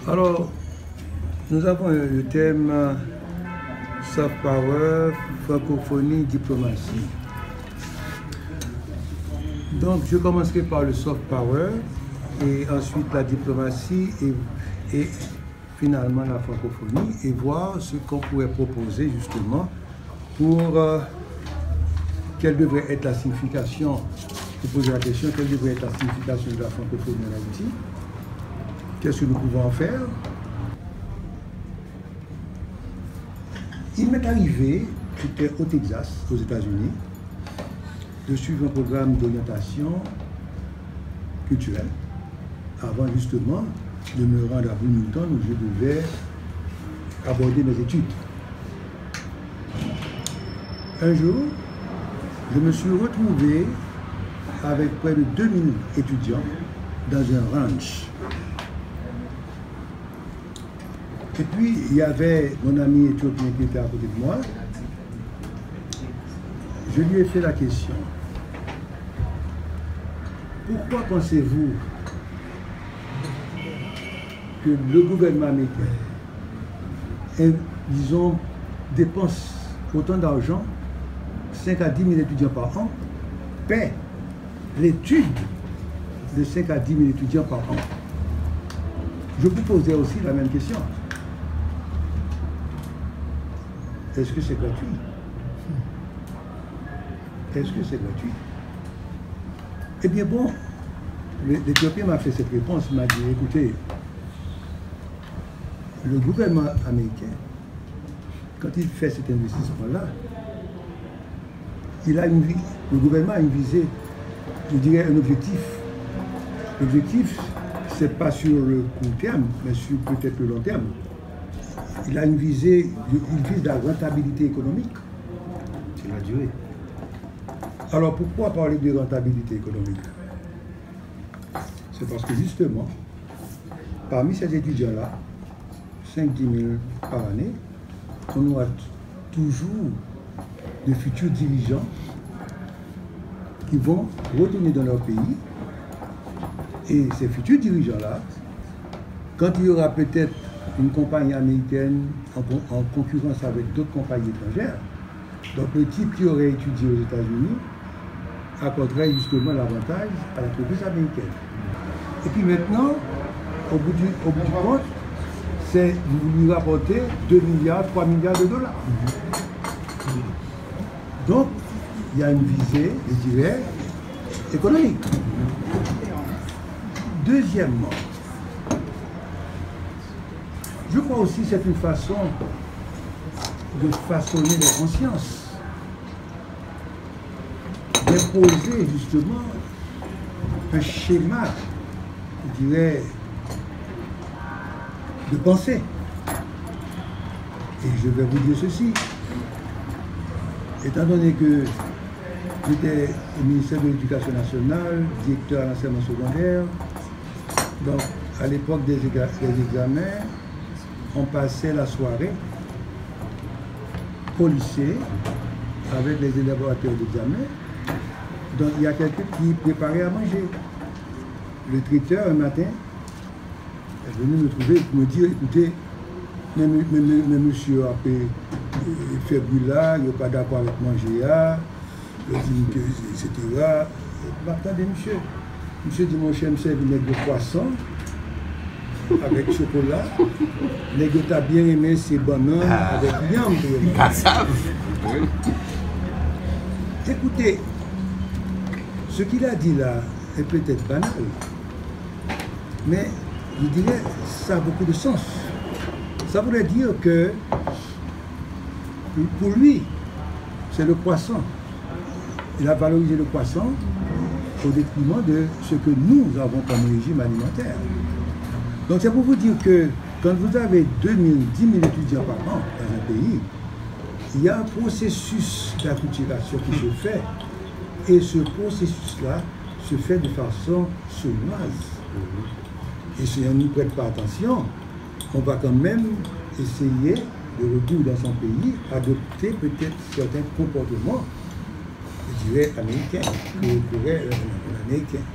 Alors, nous avons le thème soft power, francophonie, diplomatie. Donc, je commencerai par le soft power et ensuite la diplomatie et finalement la francophonie et voir ce qu'on pourrait proposer justement pour quelle devrait être la signification, je pose la question, quelle devrait être la signification de la francophonie en Haïti, qu'est-ce que nous pouvons en faire. Il m'est arrivé, j'étais au Texas, aux États-Unis, de suivre un programme d'orientation culturelle avant justement de me rendre à Bloomington où je devais aborder mes études. Un jour, je me suis retrouvé avec près de 2000 étudiants dans un ranch. Et puis, il y avait mon ami éthiopien qui était à côté de moi. Je lui ai fait la question. Pourquoi pensez-vous que le gouvernement américain, disons, dépense autant d'argent, 5 à 10 000 étudiants par an, paie l'étude de 5 à 10 000 étudiants par an? Je vous posais aussi la même question. Est-ce que c'est gratuit? Est-ce que c'est gratuit? Eh bien bon, l'Éthiopien m'a fait cette réponse, il m'a dit, écoutez, le gouvernement américain, quand il fait cet investissement-là, le gouvernement a une visée, je dirais un objectif. L'objectif, c'est pas sur le court terme, mais sur peut-être le long terme. Il a une visée, il vise la rentabilité économique. C'est la durée. Alors pourquoi parler de rentabilité économique? C'est parce que justement, parmi ces étudiants-là, 5-10 000 par année, on aura toujours de futurs dirigeants qui vont retourner dans leur pays. Et ces futurs dirigeants-là, quand il y aura peut-être une compagnie américaine en concurrence avec d'autres compagnies étrangères, donc le type qui aurait étudié aux États-Unis accorderait justement l'avantage à l'entreprise américaine. Et puis maintenant, au bout du compte, c'est vous lui rapportez 2 milliards, 3 milliards de dollars. Donc, il y a une visée, je dirais, économique. Deuxièmement, je crois aussi que c'est une façon de façonner les consciences, d'imposer justement un schéma, je dirais, de pensée. Et je vais vous dire ceci. Étant donné que j'étais au ministère de l'Éducation nationale, directeur à l'enseignement secondaire, donc à l'époque des examens, on passait la soirée au lycée avec les élaborateurs d'examen. Donc il y a quelqu'un qui préparait à manger. Le traiteur, un matin, est venu me trouver pour me dire, écoutez, mais monsieur a fait là, il n'est pas d'accord avec manger, etc. Attendez, monsieur. Monsieur dit, mon cher, monsieur, il de poisson avec chocolat. Les gars, t'as bien aimé ces bananes avec viande. Écoutez, ce qu'il a dit là est peut-être banal, mais je dirais ça a beaucoup de sens. Ça voudrait dire que pour lui, c'est le poisson. Il a valorisé le poisson au détriment de ce que nous avons comme régime alimentaire. Donc c'est pour vous dire que quand vous avez 10 000 étudiants par an dans un pays, il y a un processus d'acculturation qui se fait. Et ce processus-là se fait de façon sournoise. Et si on n'y prête pas attention, on va quand même essayer de retour dans son pays, adopter peut-être certains comportements, je dirais, américains, que pourrait l'américain.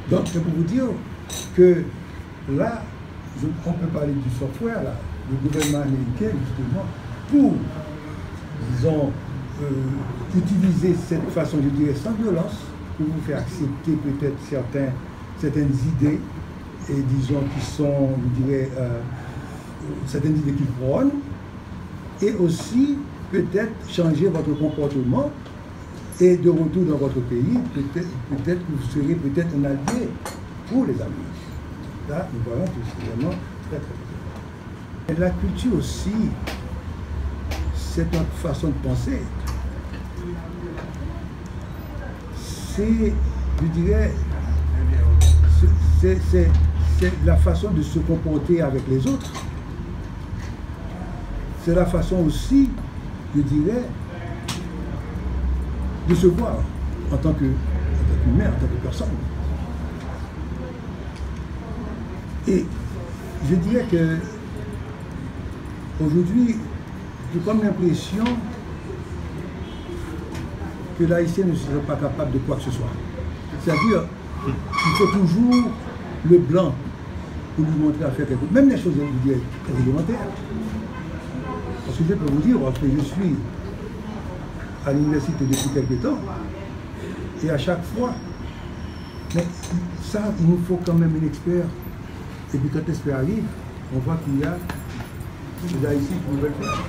Donc c'est pour vous dire que là, on peut parler du software, là, le gouvernement américain, justement, pour, disons, utiliser cette façon, je dirais, sans violence, pour vous faire accepter peut-être certaines idées, et disons, qui sont, je dirais, certaines idées qui prônent, et aussi peut-être changer votre comportement, et de retour dans votre pays, peut-être que vous serez peut-être un allié pour les Américains. Là, nous voyons que c'est vraiment très, très bien. Et la culture aussi, c'est notre façon de penser. C'est, je dirais, c'est la façon de se comporter avec les autres. C'est la façon aussi, je dirais, de se voir en tant qu'humain, en tant que personne. Et je dirais que aujourd'hui, j'ai comme l'impression que l'haïtien ne serait pas capable de quoi que ce soit. C'est-à-dire qu'il faut toujours le blanc pour lui montrer à faire quelque chose. Même les choses, je dirais, réglementaires. Parce que je peux vous dire, parce que je suis à l'université depuis quelques temps, et à chaque fois, mais ça, il nous faut quand même un expert. Et puis quand l'expert arrive, on voit qu'il y a des Haïtiens qui veulent faire.